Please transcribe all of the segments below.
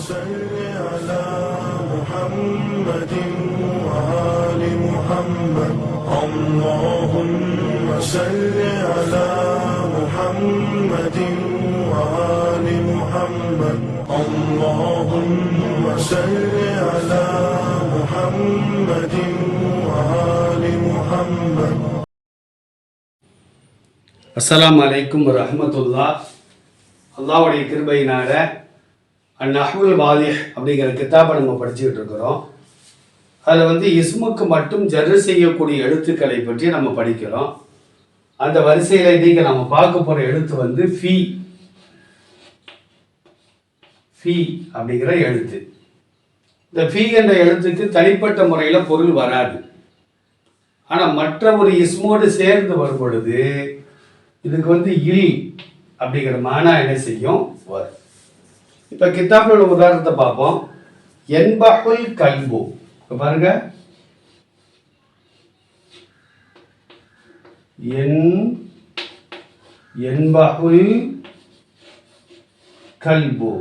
صل على محمد وآل محمد اللهم صل على محمد وآل محمد اللهم صل على محمد وآل محمد. அஸ்ஸலாமு அலைக்கும் வரஹ்மத்துல்லாஹ். அல்லாஹ்வுடைய கிருபையினால அந்நஹ்வுல் வாலிஹ் அப்படிங்கிற கிதாபை நம்ம படிச்சுக்கிட்டு இருக்கிறோம். அதில் இஸ்முக்கு மட்டும் ஜர்ரு செய்யக்கூடிய எழுத்துக்களை பற்றி நம்ம படிக்கிறோம். அந்த வரிசையில் இன்றைக்கி நம்ம பார்க்க போகிற எழுத்து ஃபி ஃபி அப்படிங்கிற எழுத்து. இந்த ஃபி என்ற எழுத்துக்கு தனிப்பட்ட முறையில் பொருள் வராது. ஆனால் மற்ற ஒரு இஸ்மோடு சேர்ந்து வரும் பொழுது இதுக்கு இல் அப்படிங்கிற மானா என்ன செய்யும் வரும். இப்போ கித்தாபோட உதாரணத்தை பார்ப்போம். என்பஹுல் கல்பு, பாருங்க, என்பஹுல் கல்பு,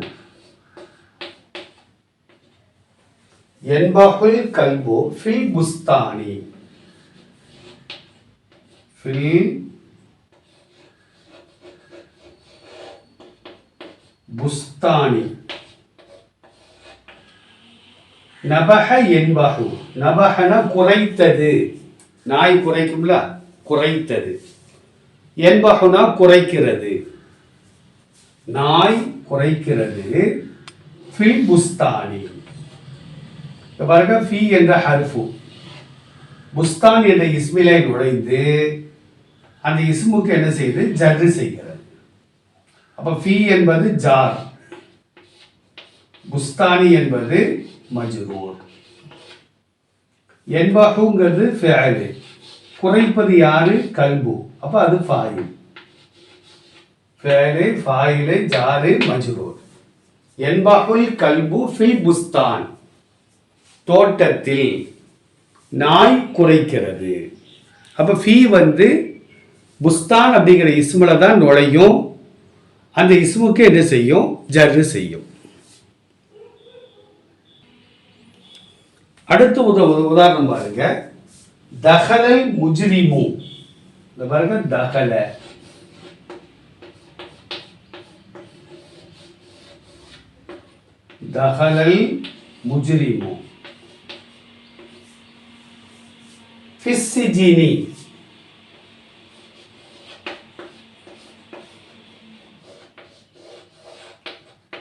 என்பஹுல் கல்பு ஃபில் புஸ்தானி, ஃபில் புஸ்தானி. நபஹ என்பஹு, நபஹன குறைத்தது, நாய் குறைக்கும்ல, குறைத்தது. என்பஹுனா குறைக்கிறது, நாய் குறைக்கிறது. ஃபில் புஸ்தானி, பாருங்க, ஃபி என்ற ஹர்ஃபு புஸ்தான் என்ற இஸ்மிலே நுழைந்து அந்த இஸ்முக்கு என்ன செய்யுது, ஜர்ரு செய்கிறது. அப்ப ஃபி என்பது ஜார், புஸ்தானி என்பது மஜ்ரூர். என்பஹுங்கிறது ஃபிஅல், குறைப்பது யாரு, கல்பு, அப்ப அது ஃபாயில். ஃபிஅல், ஃபாயில், ஜார், மஜ்ரூர். என்பஹுல் கல்பு ஃபில் புஸ்தான், தோட்டத்தில் நாய் குறைக்கிறது. அப்ப ஃபி புஸ்தான் அப்படிங்கிற இஸ்முல தான் நுழையும். அந்த இஸ்முக்கு என்ன செய்யும், ஜர்ரு செய்யும். அடுத்த உதாரணம் பாருங்க. தஹலல் முஜ்ரிமு, இந்த பாருங்க, தஹல, தஹலல் முஜ்ரிமு ஃபிஸ்ஸிஜினி,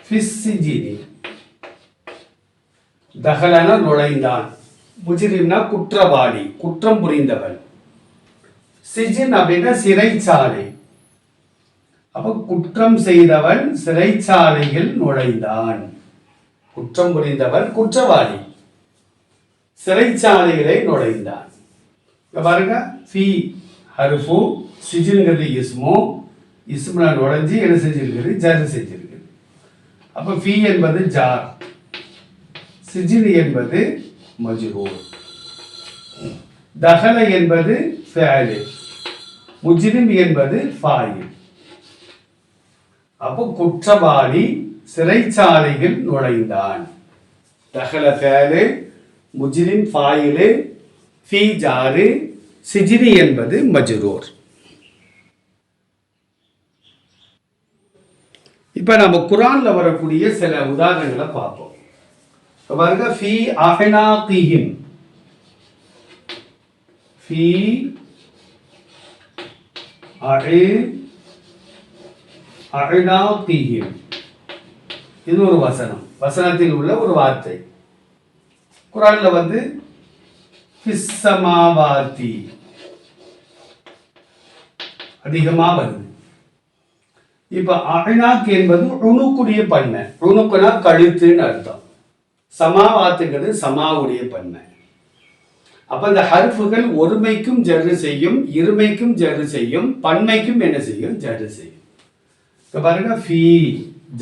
ஃபிஸ்ஸிஜினி. தஹலனா நுழைந்தான், முஜ்ரிம்னா குற்றவாளி, குற்றம் புரிந்தவன். சிஜின் அப்படின்னா சிறைச்சாலை. அப்ப குற்றம் செய்தவன் சிறைச்சாலையில் நுழைந்தான். குற்றம் புரிந்தவன் குற்றவாளி, சிறைச்சாலைகளை நுழைந்தான். பாருங்க, ஃபி ஹர்ஃபு, சிஜின்கிறது இஸ்மு, இஸ்முல நுழைஞ்சி என்ன செஞ்சிருக்குது, ஜர்ரு செஞ்சிருக்கு. அப்ப ஃபி என்பது ஜார், சிஜின் என்பது மஜ்ரூர், தஹல என்பது ஃபிஅல், முஜ்ரிம் என்பது ஃபாயில். அப்போ குற்றவாளி சிறைச்சாலையில் நுழைந்தான். தஹல ஃபிஅல், முஜ்ரிம் ஃபாயில், ஃபி ஜார், சிஜ்னி என்பது மஜ்ரூர். இப்போ நம்ம குர்ஆன்ல வரக்கூடிய சில உதாரணங்களை பார்ப்போம். பாருங்க, ஃபி அஹ்னாகிஹிம், ஃபி அஹ்னாகிஹிம், இது ஒரு வசனம், வசனத்தில் உள்ள ஒரு வார்த்தை. குர்ஆன்ல ஃபிஸ்ஸமாவாதி அதிகமா வருது. இப்ப அஹ்னாக் என்பது உணுக்குடைய பன்மை, உணுக்குனா கழுத்துன்னு அர்த்தம். சமாவாத்துங்கிறது சமாவுடைய பன்மை. அப்ப இந்த ஹர்ஃபுகள் ஒருமைக்கும் ஜர்ரு செய்யும், இருமைக்கும் ஜர்ரு செய்யும், பன்மைக்கும் என்ன செய்யும், ஜர்ரு செய்யும். இப்ப பாருங்க, ஃபீ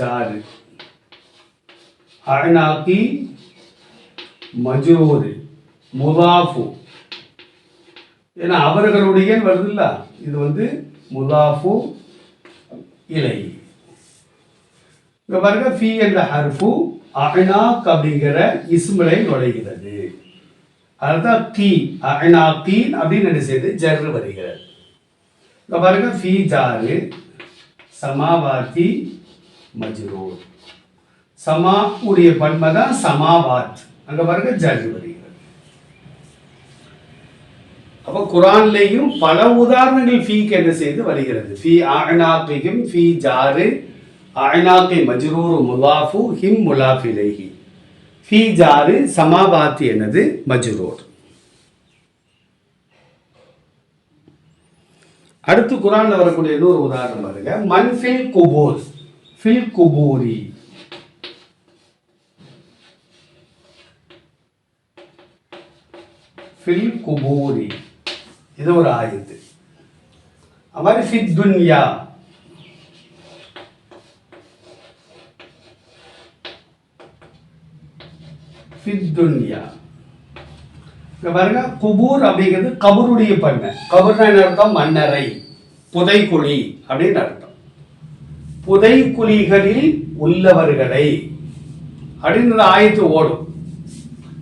ஜார், அஹ்னாகி மஜ்ரூர், முதாஃபு, ஏன்னா அவர்களுடைய வருதுல்ல, இது முதாஃபு இலை. இங்க பாருங்க, ஃபி என்ற ஹர்ஃபு அஹ்னாக் அப்படிங்கிற இஸ்மிலை நுழைகிறது. அதுதான் கீ அஹ்னாக்கீன் அப்படின்னு என்ன செய்து ஜர்ரு வருகிறது. இப்போ பாருங்க ஃபீ ஜாரு சமாவாத்தி மஜ்ரூர். சமா உடைய பன்மை தான் சமாவாத். அங்க பாருங்க ஜர்ரு வருகிறது. அப்போ குரான்லேயும் பல உதாரணங்கள் ஃபீக்கு என்ன செய்து வருகிறது. ஃபீ அஅனாகிஹிம் ஃபீ ஜாரு அஅனாகி மஜ்ரூர் முலாஃபு ஹிம் முலாஃப் இலைஹி. ஃபீ ஜாரு சமாவாத்தி என்னது மஜ்ரூர். அடுத்து குரான்ல வரக்கூடிய இன்னொரு உதாரணம் பாருங்க. மன் ஃபில் குபூர் ஃபில் குபூரி. ஃபில் குபூரி இது ஒரு ஆயத்து. அது மாதிரி ஃபித் துன்யா ஃபித் துன்யா. இங்க பாருங்க குபூர் அப்படிங்கிறது கபருடைய பன்மை. கபர்னா என்ன அர்த்தம்? மண்ணறை புதைக்குழி அப்படின்னு அர்த்தம். புதைக்குழிகளில் உள்ளவர்களை அப்படின்னு ஆயத்து ஓடும்.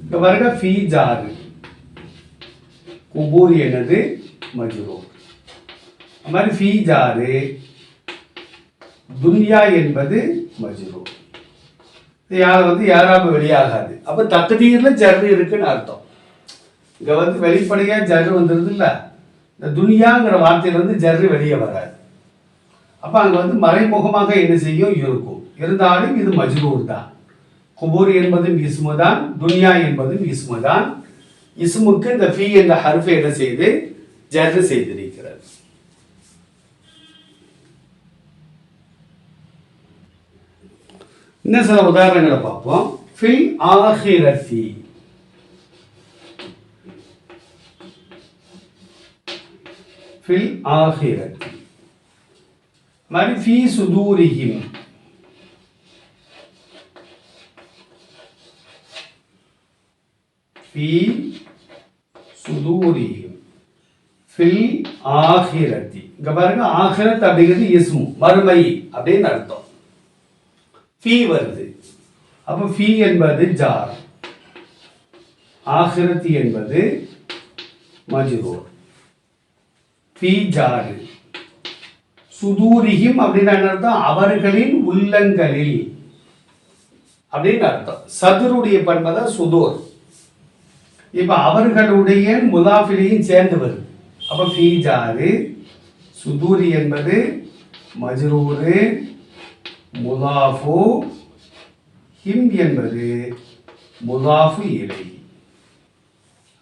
இங்க பாருங்க ஃபீ ஜாரு குபூர் என்னது மஜ்ரூர். அது மாதிரி ஃபீ ஜாரு துன்யா என்பது மஜ்ரூர். யாராவது வெளியாகாது. அப்ப தக்தீர்ல ஜர்ரு இருக்குன்னு அர்த்தம். இங்க வெளிப்படையா ஜர்ரு வந்துருது இல்ல. இந்த துனியாங்கிற வார்த்தையில ஜர்ரு வெளியே வராது. அப்ப அங்க மறைமுகமாக என்ன செய்யும் இருக்கும். இருந்தாலும் இது மஜ்ரூர் தான். குபூர் என்பதும் இஸ்மு தான், துனியா என்பதும் இஸ்மு தான். இஸ்முக்கு இந்த ஃபீ என்ற ஹர்ஃபை என்ன செய்து ஜர்ரு செய்திருக்கிறது. இன்னும் சில உதாரணங்களை பார்ப்போம். ஃபில் ஆஹிரத்தி ஃபில் ஆஹிரத்தி மாதிரி ஃபீ சுதூரிஹிம் ஃபீ சுதூரிஹிம் ஃபில் ஆஹிரத்தி. இங்க பாருங்க ஆஹிரத் அப்படிங்கிறது இஸ்மு மறுமை அப்படின்னு அர்த்தம். ஃபீ வருது. அப்போ ஃபீ என்பது ஜார், ஆஹிரத்தி என்பது மஜ்ரூர். ஃபீ ஜார் சுதூரிஹிம் அப்படின்னு அர்த்தம் அவர்களின் உள்ளங்களில் அப்படின்னு அர்த்தம். சதுருடைய பண்பை தான் சுதூர். இப்ப அவர்களுடைய முலாஃபிலையும் சேர்ந்து வருது. அப்ப ஃபீ ஜாரு சுதூரி என்பது மஜ்ரூரு முலாஃபு ஹிம் என்பது முலாஃபு இலைஹி.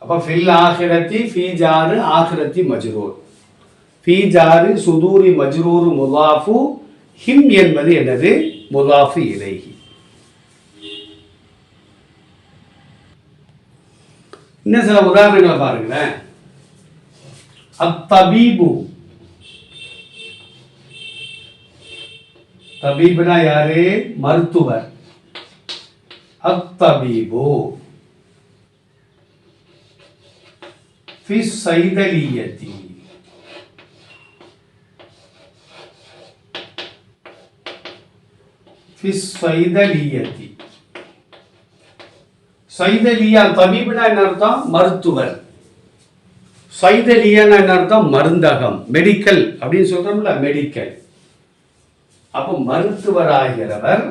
அப்ப ஃபில் ஆஹிரத்தி ஃபீ ஜாரு ஆஹிரத்தி மஜ்ரூர். ஃபீ ஜாரு சுதூரி மஜ்ரூரு முலாஃபு ஹிம் என்பது என்னது முலாஃபு இலைஹி. இன்னும் சில உதாரணங்களை பாருங்களேன். அத்தபீபு தபீபுனா யாரு? மருத்துவர். அத்தபீபு ஃபி ஸைதலியத்தி ஃபி ஸைதலியத்தி. சைதலியா தபீபுனா என்ன அர்த்தம்? மருத்துவர். சைதலியானா என்ன அர்த்தம்? மருந்தகம், மெடிக்கல் அப்படின்னு சொல்றோம்ல, மெடிக்கல். அப்போ மருத்துவராகிறவர்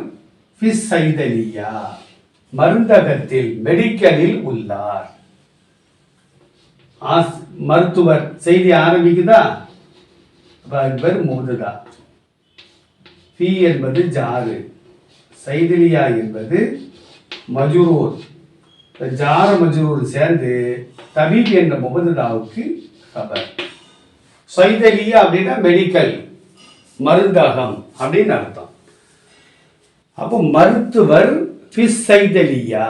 ஃபிஸ் சைதலியா மருந்தகத்தில் மெடிக்கலில் உள்ளார். மருத்துவர் செய்தி ஆரம்பிக்குதா? பேர் மூதுதா. ஃபீ என்பது ஜாரு, சைதலியா என்பது மஜ்ரூர். ஜார மஜ்ரூர் சேர்ந்து தபீப் என்ற முபததாவுக்கு கபர். சைதலியா அப்படின்னா மெடிக்கல், மருந்தகம் அப்படின்னு அர்த்தம். அப்போ மருத்துவர் ஃபிஸ் சைதலியா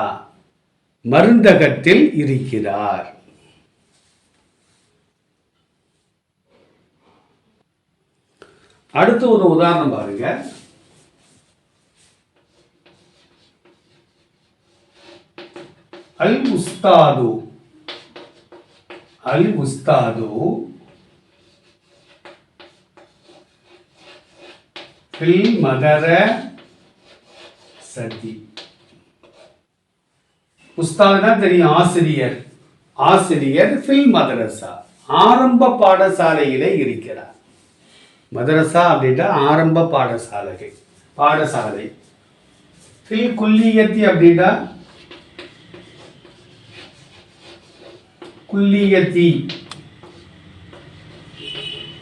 மருந்தகத்தில் இருக்கிறார். அடுத்து ஒரு உதாரணம் பாருங்க. அல் உஸ்தாது அல் உஸ்தாது ஃபில் மதர சதி. உஸ்தாதுனா தெரியும், ஆசிரியர். ஆசிரியர் ஃபில் மதரசா, ஆரம்ப பாடசாலையிலே இருக்கிறார். மதரசா அப்படின்னா ஆரம்ப பாடசாலை. ஃபில் குல்லியத்தி அப்படின்னா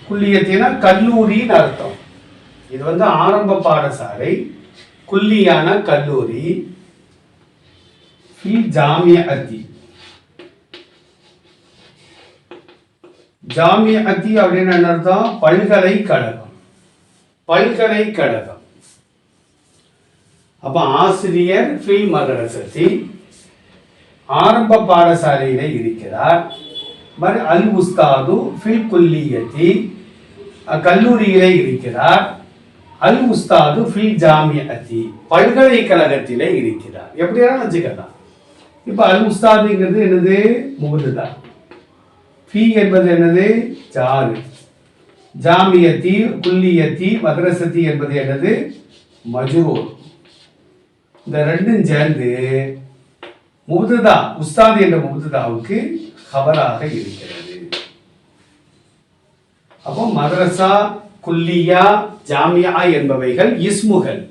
குல்லியத்தினா கல்லூரின்னு அர்த்தம். இது வந்து ஆரம்ப பாடசாலை, குல்லியான கல்லூரி. ஜாமியத்தி அப்படின்னு என்ன அர்த்தம்? பல்கலைக்கழகம். அப்ப ஆசிரியர் ஃபில் மதரசத்தி, ஆரம்ப பாடசாலையிலே இருக்கிறார். அல் உஸ்தாது ஃபில் குல்லியத்தி, கல்லூரியிலே இருக்கிறார். அல் உஸ்தாது ஃபில் ஜாமியத்தி, பல்கலைக்கழகத்திலே இருக்கிறார். எப்படியாலும் வச்சுக்கலாம். இப்போ அல் உஸ்தாதுங்கிறது என்னது? முபத்ததா. ஃபி என்பது என்னது? ஜார். ஜாமியத்தி, குல்லியத்தி, மதரசத்தி என்பது என்னது? மஜ்ரூர். இந்த ரெண்டும் சேர்ந்து முபத்ததா, உஸ்தாது என்ற முபத்ததாவுக்கு கபராக இருக்கிறது. அப்போ மதரசா, குல்லியா, ஜாமியா என்பவைகள் இஸ்முகள்.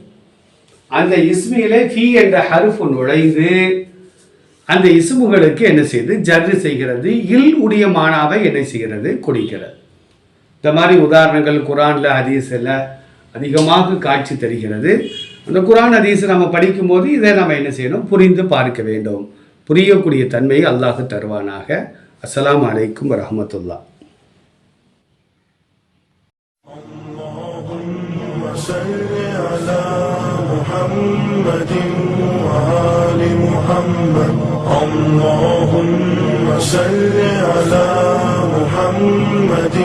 அந்த இஸ்மிலே ஃபி என்ற ஹருஃப் நுழைந்து அந்த இஸ்முகளுக்கு என்ன செய்து? ஜர்ரு செய்கிறது. இல் உடைய மானாவை என்ன செய்கிறது? கொடுக்கிறது. இந்த மாதிரி உதாரணங்கள் குரான்ல, ஹதீஸ்ல அதிகமாக காட்சி தருகிறது. அந்த குரான் ஹதீஸ் நம்ம படிக்கும் போது இதை நம்ம என்ன செய்யணும்? புரிந்து பார்க்க வேண்டும். புரியக்கூடிய தன்மையை அல்லாஹ் தருவானாக. அஸ்ஸலாமு அலைக்கும் வரஹ்மத்துல்லாஹ். اللهم صل على محمد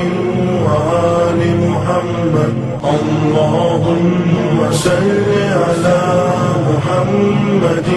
وآل محمد. اللهم صل على محمد